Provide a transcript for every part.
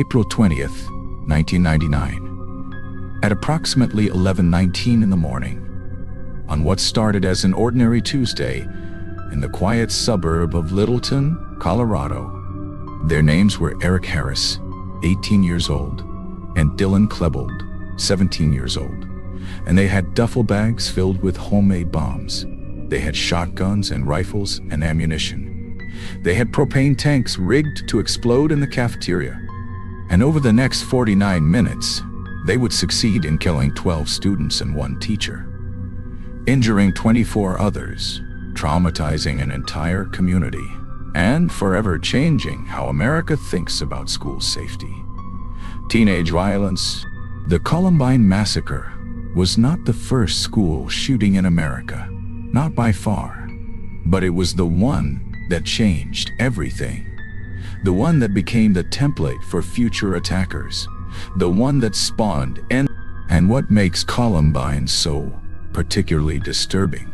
April 20th, 1999, at approximately 11:19 in the morning, on what started as an ordinary Tuesday in the quiet suburb of Littleton, Colorado. Their names were Eric Harris, 18 years old, and Dylan Klebold, 17 years old, and they had duffel bags filled with homemade bombs. They had shotguns and rifles and ammunition. They had propane tanks rigged to explode in the cafeteria. And over the next 49 minutes, they would succeed in killing 12 students and 1 teacher, injuring 24 others, traumatizing an entire community, and forever changing how America thinks about school safety. Teenage violence. The Columbine Massacre was not the first school shooting in America, not by far, but it was the one that changed everything. The one that became the template for future attackers. The one that spawned and what makes Columbine so particularly disturbing,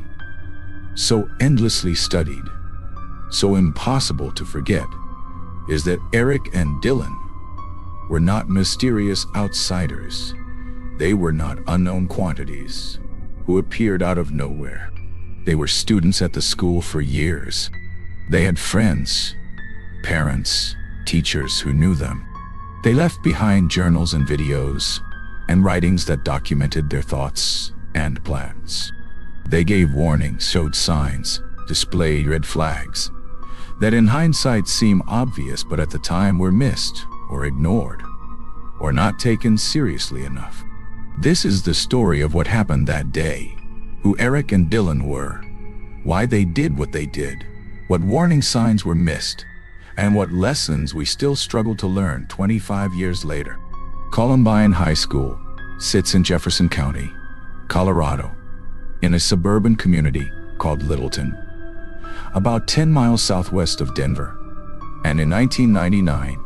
so endlessly studied, so impossible to forget, is that Eric and Dylan were not mysterious outsiders. They were not unknown quantities who appeared out of nowhere. They were students at the school for years. They had friends, parents, teachers who knew them. They left behind journals and videos and writings that documented their thoughts and plans. They gave warnings, showed signs, displayed red flags that in hindsight seem obvious but at the time were missed or ignored or not taken seriously enough. This is the story of what happened that day, who Eric and Dylan were, why they did what they did, what warning signs were missed, and what lessons we still struggle to learn 25 years later. Columbine High School sits in Jefferson County, Colorado, in a suburban community called Littleton, about 10 miles southwest of Denver. And in 1999,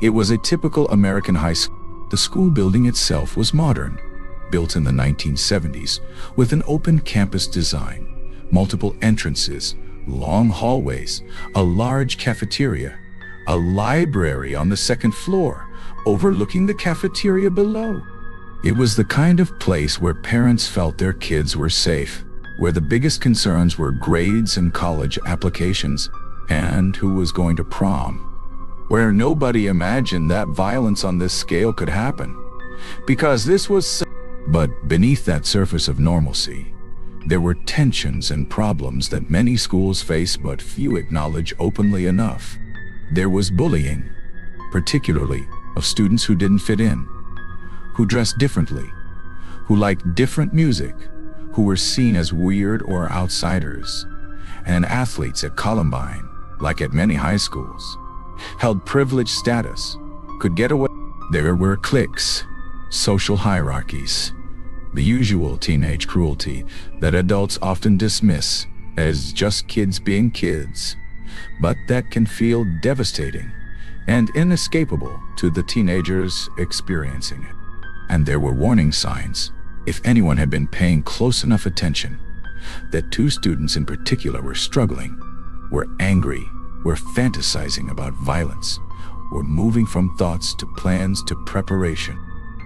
it was a typical American high school. The school building itself was modern, built in the 1970s, with an open campus design, multiple entrances, long hallways, a large cafeteria, a library on the second floor, overlooking the cafeteria below. It was the kind of place where parents felt their kids were safe, where the biggest concerns were grades and college applications, and who was going to prom, where nobody imagined that violence on this scale could happen, because this was. But beneath that surface of normalcy, there were tensions and problems that many schools face but few acknowledge openly enough. There was bullying, particularly of students who didn't fit in, who dressed differently, who liked different music, who were seen as weird or outsiders. And athletes at Columbine, like at many high schools, held privileged status, could get away. There were cliques, social hierarchies, the usual teenage cruelty that adults often dismiss as just kids being kids, but that can feel devastating and inescapable to the teenagers experiencing it. And there were warning signs, if anyone had been paying close enough attention, that 2 students in particular were struggling, were angry, were fantasizing about violence, were moving from thoughts to plans to preparation.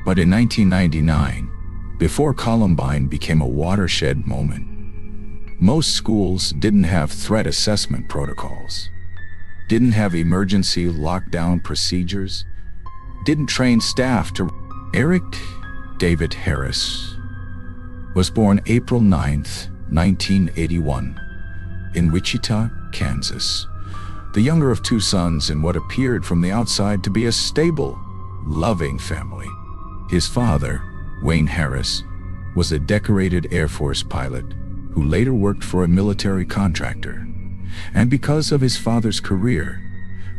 But in 1999, before Columbine became a watershed moment, most schools didn't have threat assessment protocols, didn't have emergency lockdown procedures, didn't train staff to. Eric David Harris was born April 9th, 1981, in Wichita, Kansas, the younger of 2 sons in what appeared from the outside to be a stable, loving family. His father, Wayne Harris, was a decorated Air Force pilot who later worked for a military contractor. And because of his father's career,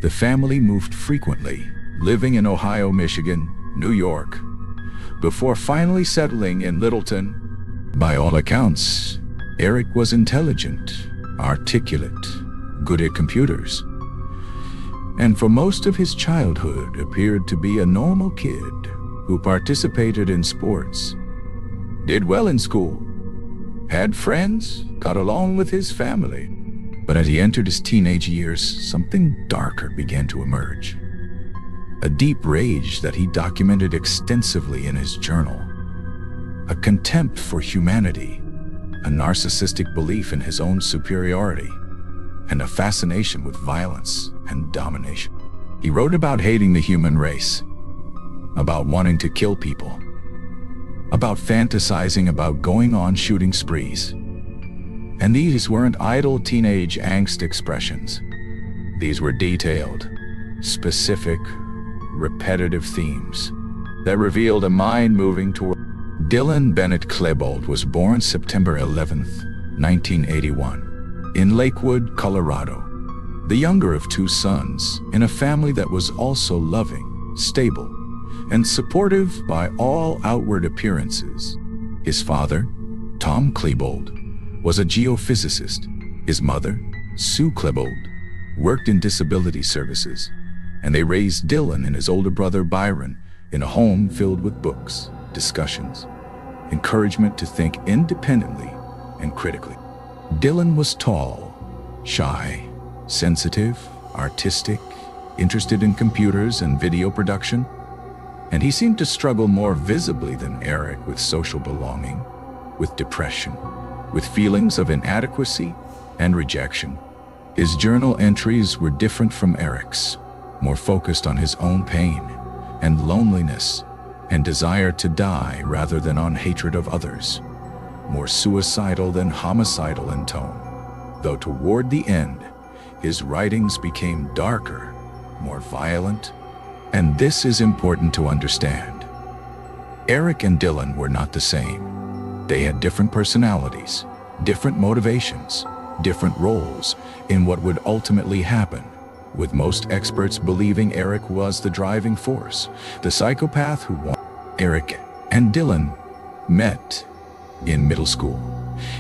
the family moved frequently, living in Ohio, Michigan, New York, before finally settling in Littleton. By all accounts, Eric was intelligent, articulate, good at computers, and for most of his childhood appeared to be a normal kid who participated in sports, did well in school, had friends, got along with his family. But as he entered his teenage years, something darker began to emerge. a deep rage that he documented extensively in his journal, a contempt for humanity, a narcissistic belief in his own superiority, and a fascination with violence and domination. He wrote about hating the human race, about wanting to kill people, about fantasizing about going on shooting sprees. And these weren't idle teenage angst expressions. These were detailed, specific, repetitive themes that revealed a mind moving toward. Dylan Bennett Klebold was born September 11th, 1981, in Lakewood, Colorado, the younger of two sons in a family that was also loving, stable, and supportive by all outward appearances. His father, Tom Klebold, was a geophysicist. His mother, Sue Klebold, worked in disability services, and they raised Dylan and his older brother Byron in a home filled with books, discussions, encouragement to think independently and critically. Dylan was tall, shy, sensitive, artistic, interested in computers and video production, and he seemed to struggle more visibly than Eric with social belonging, with depression, with feelings of inadequacy and rejection. His journal entries were different from Eric's, more focused on his own pain and loneliness and desire to die rather than on hatred of others, more suicidal than homicidal in tone, though toward the end, his writings became darker, more violent, and this is important to understand. Eric and Dylan were not the same. They had different personalities, different motivations, different roles in what would ultimately happen, with most experts believing Eric was the driving force, the psychopath who wanted. Eric and Dylan met in middle school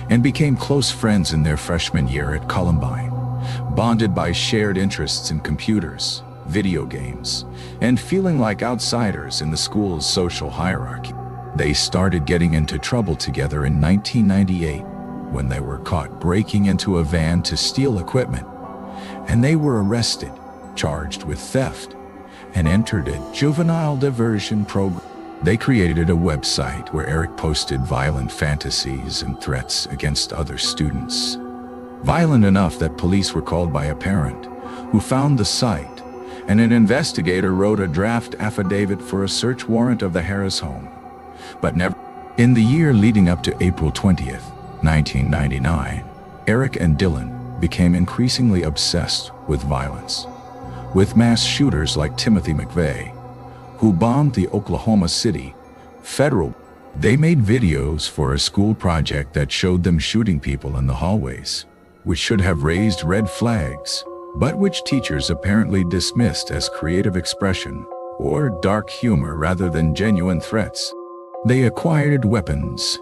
and became close friends in their freshman year at Columbine, bonded by shared interests in computers, video games, and feeling like outsiders in the school's social hierarchy. They started getting into trouble together in 1998 when they were caught breaking into a van to steal equipment, and they were arrested, charged with theft, and entered a juvenile diversion program. They created a website where Eric posted violent fantasies and threats against other students, violent enough that police were called by a parent who found the site, and an investigator wrote a draft affidavit for a search warrant of the Harris home, but never. In the year leading up to April 20th, 1999, Eric and Dylan became increasingly obsessed with violence, with mass shooters like Timothy McVeigh, who bombed the Oklahoma City Federal. They made videos for a school project that showed them shooting people in the hallways, which should have raised red flags, but which teachers apparently dismissed as creative expression or dark humor rather than genuine threats. They acquired weapons.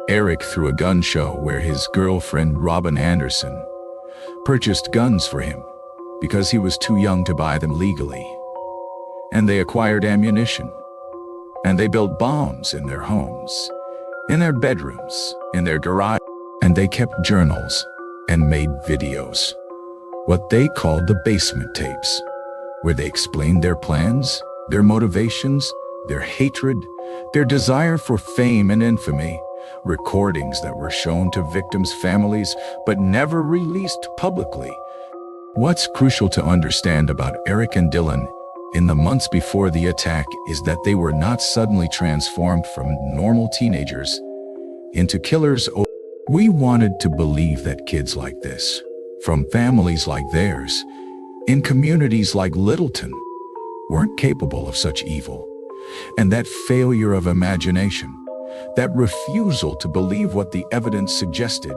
Eric threw a gun show where his girlfriend Robin Anderson purchased guns for him because he was too young to buy them legally. And they acquired ammunition. And they built bombs in their homes, in their bedrooms, in their garage. And they kept journals and made videos, what they called the basement tapes, where they explained their plans, their motivations, their hatred, their desire for fame and infamy, recordings that were shown to victims' families but never released publicly. What's crucial to understand about Eric and Dylan in the months before the attack is that they were not suddenly transformed from normal teenagers into killers. We wanted to believe that kids like this, from families like theirs, in communities like Littleton, weren't capable of such evil. And that failure of imagination, that refusal to believe what the evidence suggested,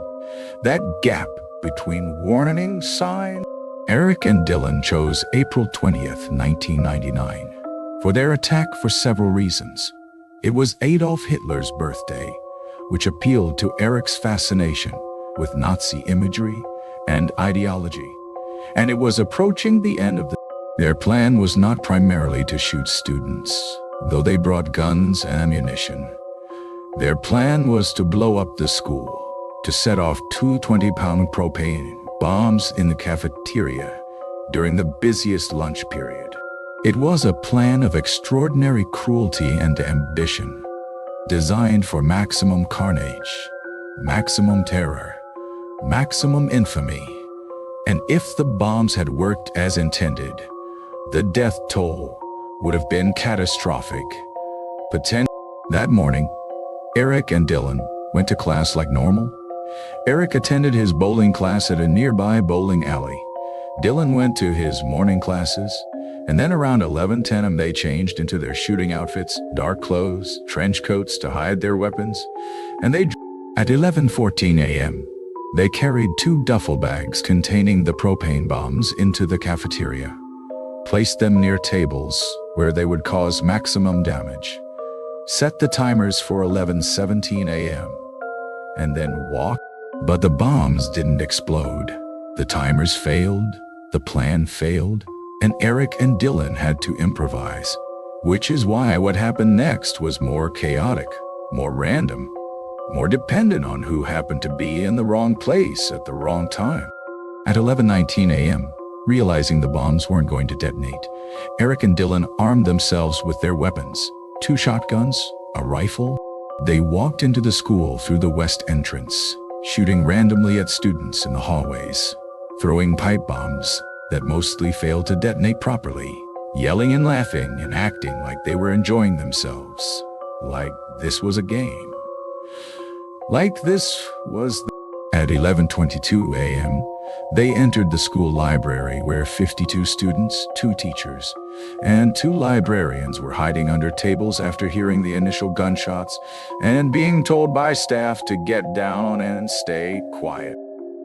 that gap between warning signs. Eric and Dylan chose April 20th, 1999, for their attack for several reasons. It was Adolf Hitler's birthday, which appealed to Eric's fascination with Nazi imagery and ideology, and it was approaching the end of Their plan was not primarily to shoot students, though they brought guns and ammunition. Their plan was to blow up the school, to set off two 20-pound propane bombs in the cafeteria during the busiest lunch period. It was a plan of extraordinary cruelty and ambition, designed for maximum carnage, maximum terror, maximum infamy. And if the bombs had worked as intended, the death toll would have been catastrophic. That morning, Eric and Dylan went to class like normal. Eric attended his bowling class at a nearby bowling alley. Dylan went to his morning classes, and then around 11:10 a.m. they changed into their shooting outfits, dark clothes, trench coats to hide their weapons, and at 11:14 a.m., they carried 2 duffel bags containing the propane bombs into the cafeteria, placed them near tables where they would cause maximum damage, set the timers for 11:17 a.m., and then walked. But the bombs didn't explode. The timers failed, the plan failed, and Eric and Dylan had to improvise, which is why what happened next was more chaotic, more random, more dependent on who happened to be in the wrong place at the wrong time. At 11:19 a.m., realizing the bombs weren't going to detonate, Eric and Dylan armed themselves with their weapons, 2 shotguns, a rifle. They walked into the school through the west entrance, shooting randomly at students in the hallways, throwing pipe bombs that mostly failed to detonate properly, yelling and laughing and acting like they were enjoying themselves, like this was a game. At 11:22 a.m., they entered the school library where 52 students, 2 teachers, and 2 librarians were hiding under tables after hearing the initial gunshots and being told by staff to get down and stay quiet.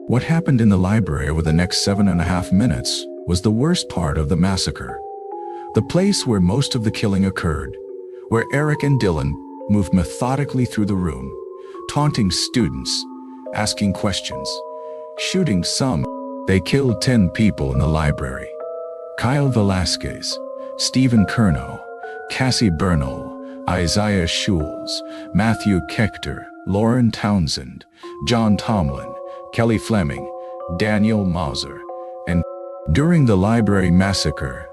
What happened in the library over the next 7.5 minutes was the worst part of the massacre. The place where most of the killing occurred, where Eric and Dylan moved methodically through the room, taunting students, asking questions, shooting some. They killed 10 people in the library. Kyle Velasquez, Stephen Kernow, Cassie Bernall, Isaiah Shoels, Matthew Kechter, Lauren Townsend, John Tomlin, Kelly Fleming, Daniel Mauser, and during the library massacre,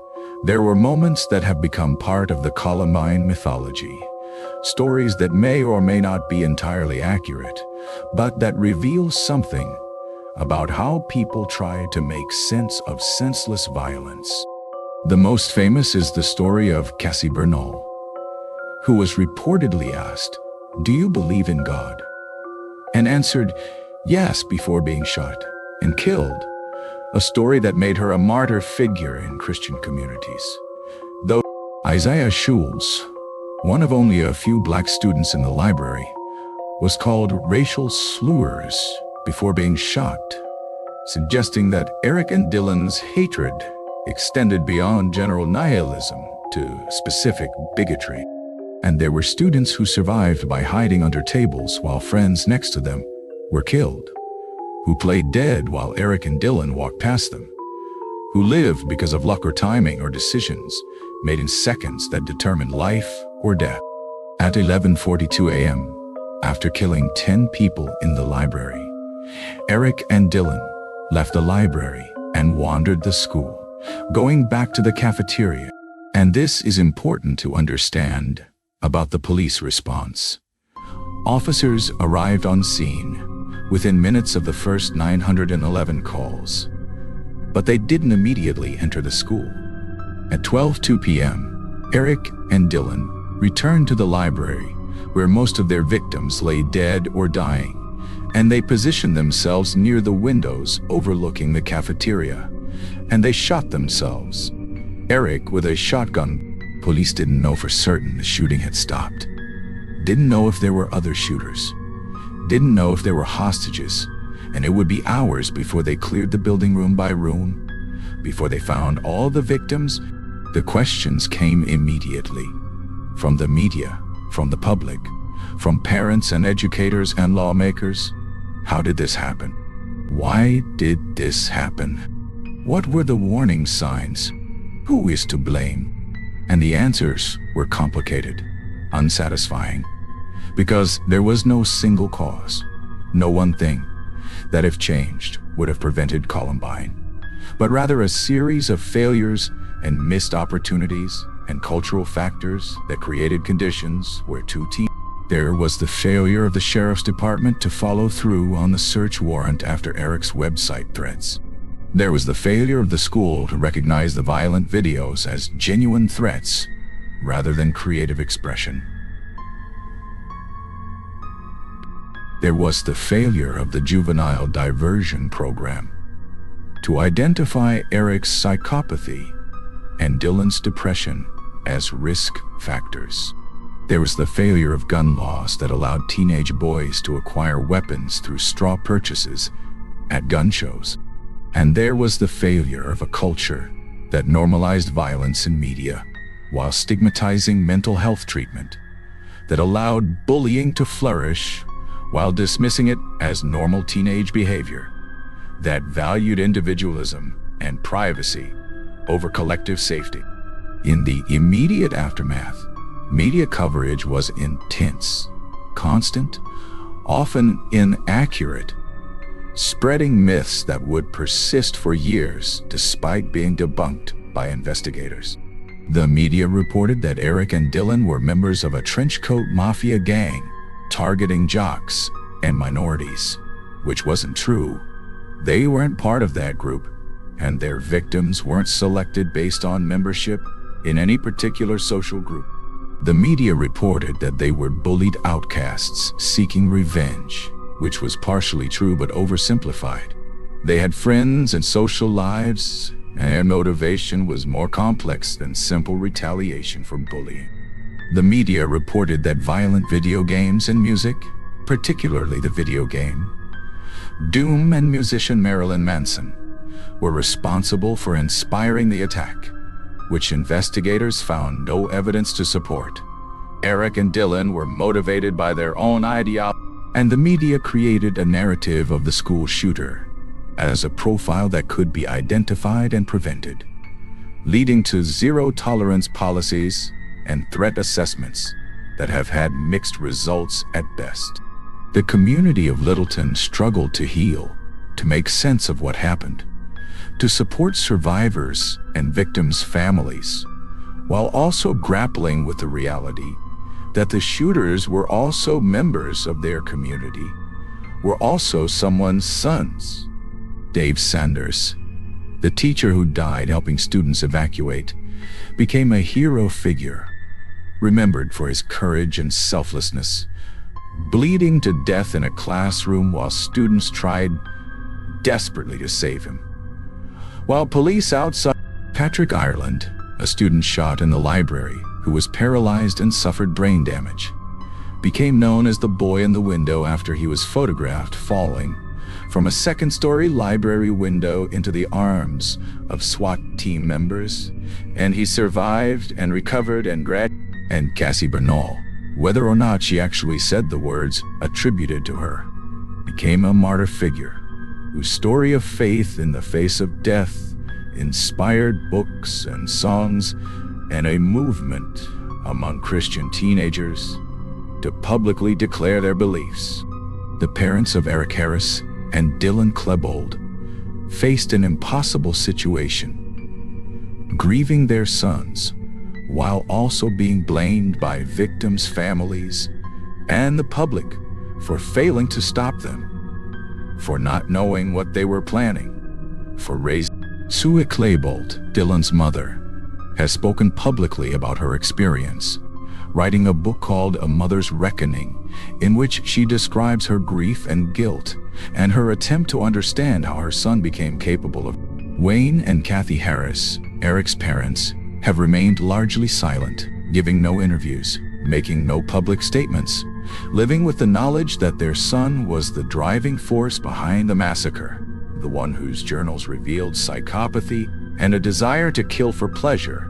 there were moments that have become part of the Columbine mythology. Stories that may or may not be entirely accurate, but that reveal something about how people try to make sense of senseless violence. The most famous is the story of Cassie Bernall, who was reportedly asked, "Do you believe in God?" and answered, "Yes," before being shot and killed, a story that made her a martyr figure in Christian communities. Though Isaiah Shoels, one of only a few black students in the library, was called racial slurs before being shot, suggesting that Eric and Dylan's hatred extended beyond general nihilism to specific bigotry. And there were students who survived by hiding under tables while friends next to them were killed, who played dead while Eric and Dylan walked past them, who lived because of luck or timing or decisions made in seconds that determined life or death. At 11:42 a.m., after killing 10 people in the library, Eric and Dylan left the library and wandered the school, going back to the cafeteria. And this is important to understand about the police response. Officers arrived on scene within minutes of the first 911 calls, but they didn't immediately enter the school. At 12:02 p.m., Eric and Dylan returned to the library where most of their victims lay dead or dying, and they positioned themselves near the windows overlooking the cafeteria, and they shot themselves. Eric with a shotgun. Police didn't know for certain the shooting had stopped, didn't know if there were other shooters, didn't know if there were hostages, and it would be hours before they cleared the building room by room, before they found all the victims. The questions came immediately, from the media, from the public, from parents and educators and lawmakers. How did this happen? Why did this happen? What were the warning signs? Who is to blame? And the answers were complicated, unsatisfying, because there was no single cause, no one thing that, if changed, would have prevented Columbine, but rather a series of failures and missed opportunities and cultural factors that created conditions where There was the failure of the sheriff's department to follow through on the search warrant after Eric's website threats. There was the failure of the school to recognize the violent videos as genuine threats rather than creative expression. There was the failure of the juvenile diversion program to identify Eric's psychopathy and Dylan's depression as risk factors. There was the failure of gun laws that allowed teenage boys to acquire weapons through straw purchases at gun shows. And there was the failure of a culture that normalized violence in media while stigmatizing mental health treatment, that allowed bullying to flourish while dismissing it as normal teenage behavior, that valued individualism and privacy over collective safety. In the immediate aftermath, media coverage was intense, constant, often inaccurate, spreading myths that would persist for years despite being debunked by investigators. The media reported that Eric and Dylan were members of a trenchcoat mafia gang targeting jocks and minorities, which wasn't true. They weren't part of that group, and their victims weren't selected based on membership in any particular social group. The media reported that they were bullied outcasts seeking revenge, which was partially true but oversimplified. They had friends and social lives, and their motivation was more complex than simple retaliation for bullying. The media reported that violent video games and music, particularly the video game Doom and musician Marilyn Manson, were responsible for inspiring the attack, which investigators found no evidence to support. Eric and Dylan were motivated by their own ideology, and the media created a narrative of the school shooter as a profile that could be identified and prevented, leading to zero-tolerance policies and threat assessments that have had mixed results at best. The community of Littleton struggled to heal, to make sense of what happened, to support survivors and victims' families, while also grappling with the reality that the shooters were also members of their community, were also someone's sons. Dave Sanders, the teacher who died helping students evacuate, became a hero figure, remembered for his courage and selflessness, bleeding to death in a classroom while students tried desperately to save him. While police outside, Patrick Ireland, a student shot in the library who was paralyzed and suffered brain damage, became known as the boy in the window after he was photographed falling from a second-story library window into the arms of SWAT team members, and he survived and recovered and Cassie Bernall, whether or not she actually said the words attributed to her, became a martyr figure whose story of faith in the face of death inspired books and songs and a movement among Christian teenagers to publicly declare their beliefs. The parents of Eric Harris and Dylan Klebold faced an impossible situation, grieving their sons while also being blamed by victims' families and the public for failing to stop them, for not knowing what they were planning, for raising. Cassie Klebold, Dylan's mother, has spoken publicly about her experience, writing a book called A Mother's Reckoning, in which she describes her grief and guilt and her attempt to understand how her son became capable of. Wayne and Kathy Harris, Eric's parents, have remained largely silent, giving no interviews, making no public statements, living with the knowledge that their son was the driving force behind the massacre, the one whose journals revealed psychopathy and a desire to kill for pleasure.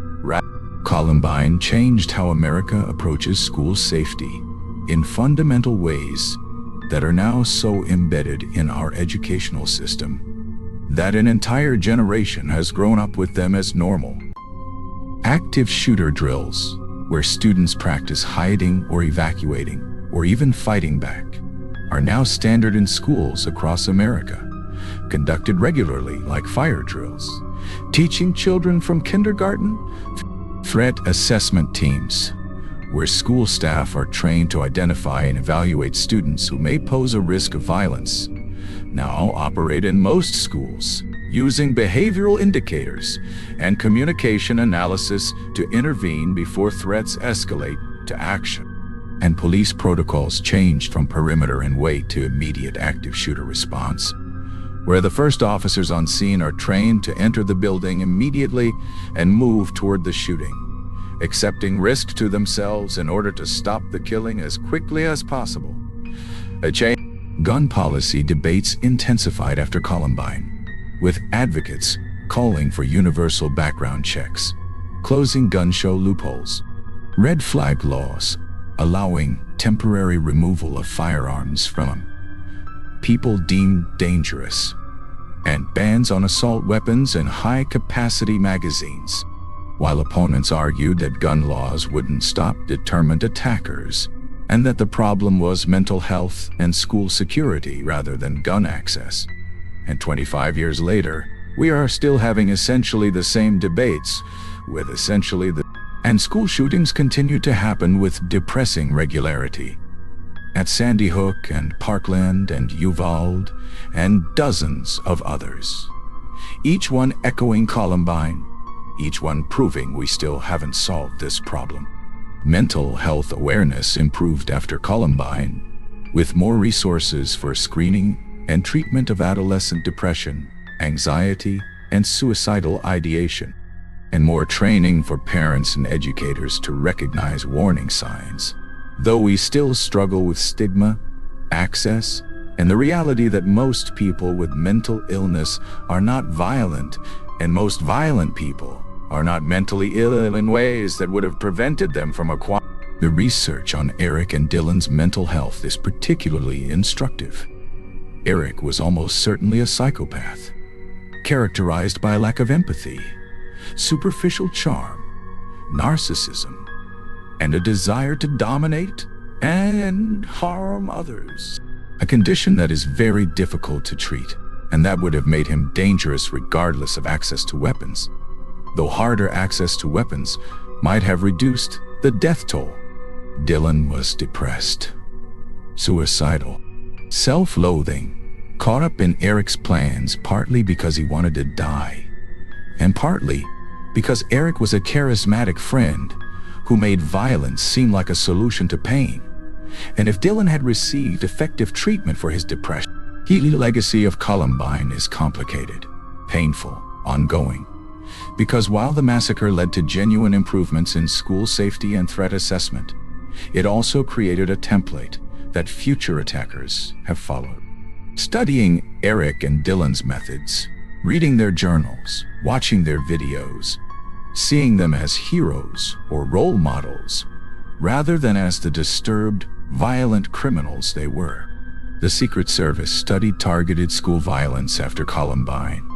Columbine changed how America approaches school safety in fundamental ways that are now so embedded in our educational system that an entire generation has grown up with them as normal. Active shooter drills, where students practice hiding or evacuating or even fighting back, are now standard in schools across America, conducted regularly like fire drills, teaching children from kindergarten. Threat assessment teams, where school staff are trained to identify and evaluate students who may pose a risk of violence, now operate in most schools, using behavioral indicators and communication analysis to intervene before threats escalate to action. And police protocols changed from perimeter and wait to immediate active shooter response, where the first officers on scene are trained to enter the building immediately and move toward the shooting, accepting risk to themselves in order to stop the killing as quickly as possible. Gun policy debates intensified after Columbine, with advocates calling for universal background checks, closing gun show loopholes, red flag laws allowing temporary removal of firearms from people deemed dangerous, and bans on assault weapons and high-capacity magazines. While opponents argued that gun laws wouldn't stop determined attackers, and that the problem was mental health and school security rather than gun access. And 25 years later, we are still having essentially the same debates, with and school shootings continue to happen with depressing regularity. At Sandy Hook and Parkland and Uvalde and dozens of others. Each one echoing Columbine, each one proving we still haven't solved this problem. Mental health awareness improved after Columbine, with more resources for screening and treatment of adolescent depression, anxiety, and suicidal ideation, and more training for parents and educators to recognize warning signs. Though we still struggle with stigma, access, and the reality that most people with mental illness are not violent, and most violent people are not mentally ill in ways that would have prevented them from acquiring. The research on Eric and Dylan's mental health is particularly instructive. Eric was almost certainly a psychopath, characterized by a lack of empathy, superficial charm, narcissism, and a desire to dominate and harm others. A condition that is very difficult to treat, and that would have made him dangerous regardless of access to weapons, though harder access to weapons might have reduced the death toll. Dylan was depressed, suicidal, self-loathing, caught up in Eric's plans partly because he wanted to die, and partly because Eric was a charismatic friend who made violence seem like a solution to pain. And if Dylan had received effective treatment for his depression, the legacy of Columbine is complicated, painful, ongoing. Because while the massacre led to genuine improvements in school safety and threat assessment, it also created a template that future attackers have followed. Studying Eric and Dylan's methods, reading their journals, watching their videos, seeing them as heroes or role models, rather than as the disturbed, violent criminals they were. The Secret Service studied targeted school violence after Columbine,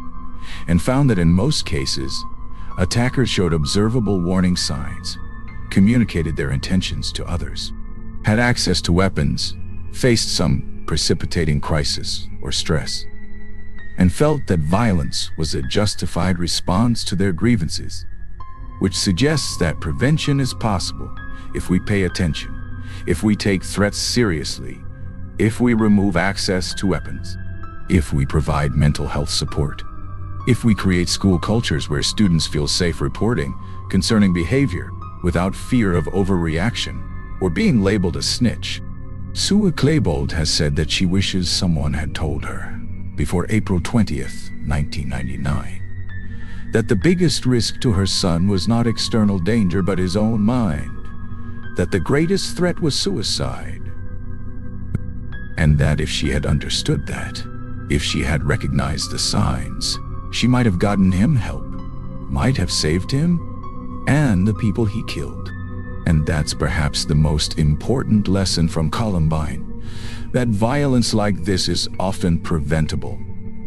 and found that in most cases, attackers showed observable warning signs, communicated their intentions to others, had access to weapons, faced some precipitating crisis or stress, and felt that violence was a justified response to their grievances, which suggests that prevention is possible if we pay attention, if we take threats seriously, if we remove access to weapons, if we provide mental health support, if we create school cultures where students feel safe reporting concerning behavior without fear of overreaction or being labeled a snitch. Sue Klebold has said that she wishes someone had told her, before April 20th, 1999, that the biggest risk to her son was not external danger but his own mind, that the greatest threat was suicide, and that if she had understood that, if she had recognized the signs, she might have gotten him help, might have saved him and the people he killed. And that's perhaps the most important lesson from Columbine, that violence like this is often preventable,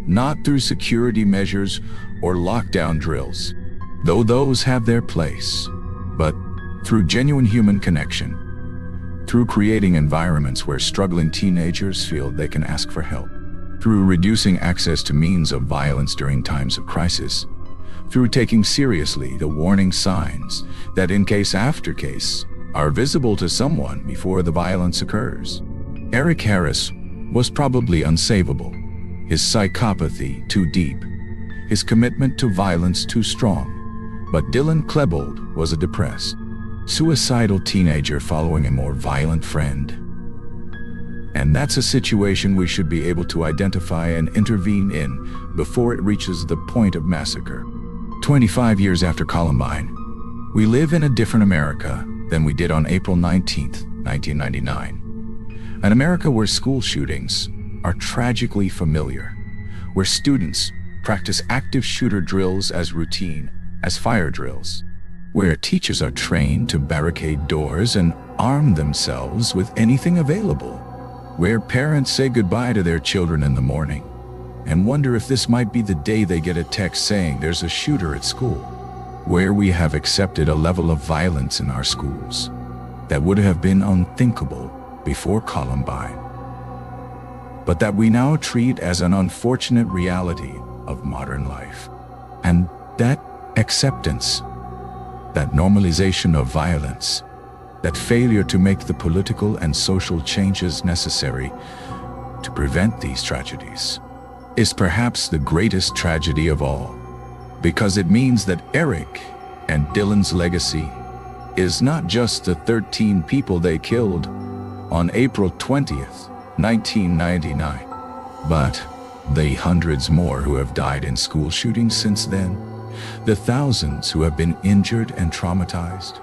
not through security measures or lockdown drills, though those have their place, but through genuine human connection, through creating environments where struggling teenagers feel they can ask for help, through reducing access to means of violence during times of crisis, through taking seriously the warning signs that in case after case are visible to someone before the violence occurs. Eric Harris was probably unsavable, his psychopathy too deep, his commitment to violence too strong. But Dylan Klebold was a depressed, suicidal teenager following a more violent friend. And that's a situation we should be able to identify and intervene in before it reaches the point of massacre. 25 years after Columbine, we live in a different America than we did on April 19, 1999. An America where school shootings are tragically familiar, where students practice active shooter drills as routine as fire drills, where teachers are trained to barricade doors and arm themselves with anything available, where parents say goodbye to their children in the morning and wonder if this might be the day they get a text saying there's a shooter at school, where we have accepted a level of violence in our schools that would have been unthinkable before Columbine, but that we now treat as an unfortunate reality of modern life. And that acceptance, that normalization of violence, that failure to make the political and social changes necessary to prevent these tragedies, is perhaps the greatest tragedy of all, because it means that Eric and Dylan's legacy is not just the 13 people they killed on April 20th, 1999, but the hundreds more who have died in school shootings since then, the thousands who have been injured and traumatized,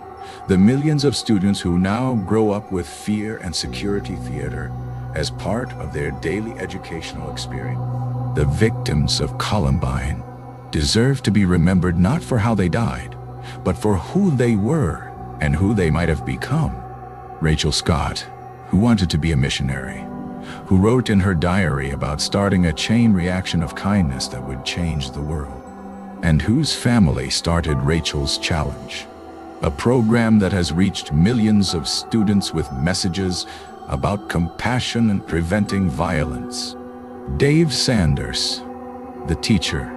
the millions of students who now grow up with fear and security theater as part of their daily educational experience. The victims of Columbine deserve to be remembered not for how they died, but for who they were and who they might have become. Rachel Scott, who wanted to be a missionary, who wrote in her diary about starting a chain reaction of kindness that would change the world, and whose family started Rachel's Challenge, a program that has reached millions of students with messages about compassion and preventing violence. Dave Sanders, the teacher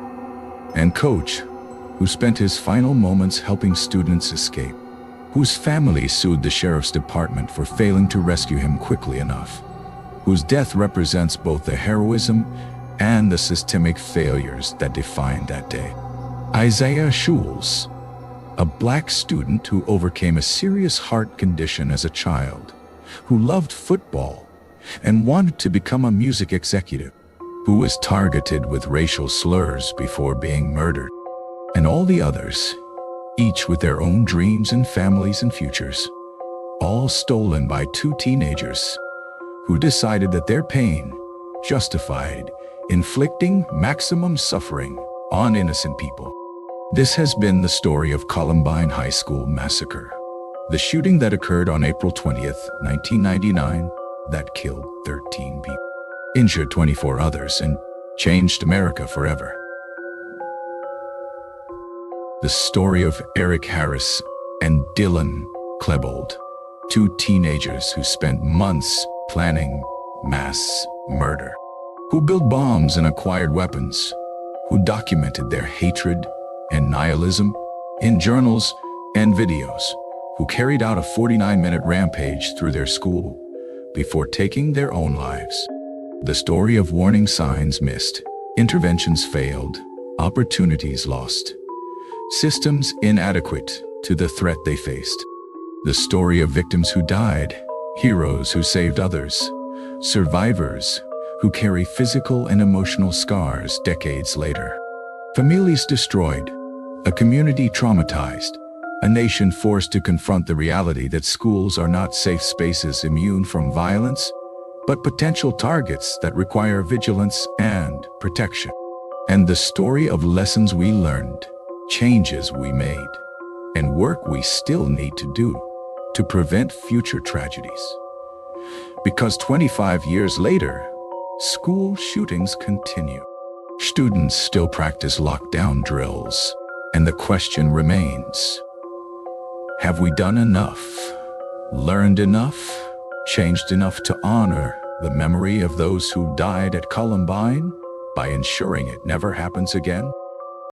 and coach who spent his final moments helping students escape, whose family sued the sheriff's department for failing to rescue him quickly enough, whose death represents both the heroism and the systemic failures that defined that day. Isaiah Shoels, a black student who overcame a serious heart condition as a child, who loved football and wanted to become a music executive, who was targeted with racial slurs before being murdered, and all the others, each with their own dreams and families and futures, all stolen by two teenagers who decided that their pain justified inflicting maximum suffering on innocent people. This has been the story of Columbine High School massacre, the shooting that occurred on April 20th, 1999, that killed 13 people, injured 24 others, and changed America forever. The story of Eric Harris and Dylan Klebold, two teenagers who spent months planning mass murder, who built bombs and acquired weapons, who documented their hatred and nihilism in journals and videos, who carried out a 49-minute rampage through their school before taking their own lives. The story of warning signs missed, interventions failed, opportunities lost, systems inadequate to the threat they faced. The story of victims who died, heroes who saved others, survivors who carry physical and emotional scars decades later. Families destroyed, a community traumatized, a nation forced to confront the reality that schools are not safe spaces immune from violence, but potential targets that require vigilance and protection. And the story of lessons we learned, changes we made, and work we still need to do to prevent future tragedies. Because 25 years later, school shootings continue. Students still practice lockdown drills, and the question remains, have we done enough, learned enough, changed enough to honor the memory of those who died at Columbine by ensuring it never happens again?